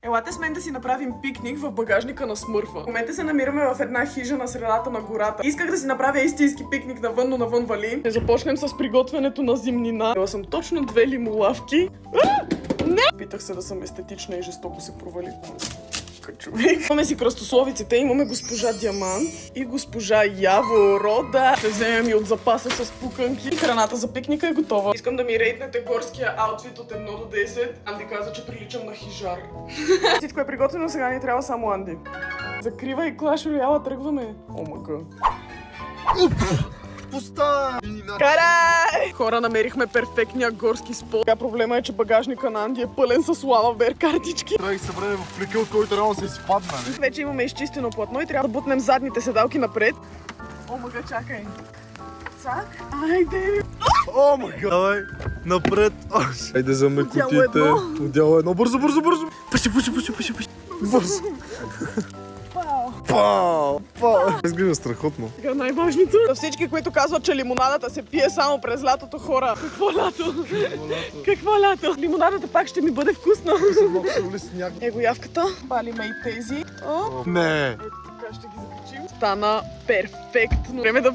Елате с мен да си направим пикник в багажника на Смърфа. В момента се намираме в една хижа на средата на гората. Исках да си направя истински пикник навън, но навън вали. Ще започнем с приготвянето на зимнина. Ела съм точно 2 лимолавки. Не! Питах се да съм естетична и жестоко се провали. Човек. Имаме си кръстословиците, имаме госпожа Диамант и госпожа Яворода. Ще вземем и от запаса с пуканки. И храната за пикника е готова. Искам да ми рейтнете горския аутфит от 1 до 10. Анди каза, че приличам на хижар. Всичко е приготвено, сега ни трябва само Анди. Закривай Clash Royale, тръгваме. О, мъга. Пуста! Карай! Хора, намерихме перфектния горски спот. Сега проблема е, че багажника на Анди е пълен с лава бер картички. Трябва да ги съберем в плика, от който реално се изпадна. Вече имаме изчистено платно и трябва да бутнем задните седалки напред. О, мъга, чакай. Цак, айде! О, мага! Давай, напред! Айде за мекотите. Отдяло едно. Бързо, бързо, бързо! Пъши! Бързо! Пау! Изглежда страхотно. Сега най-важното. За всички, които казват, че лимонадата се пие само през лятото, хора. Какво лято? Какво лято? Лимонадата пак ще ми бъде вкусна. Его явката. Палиме и тези. Не! Ето така ще ги закачим. Стана перфектно. Време да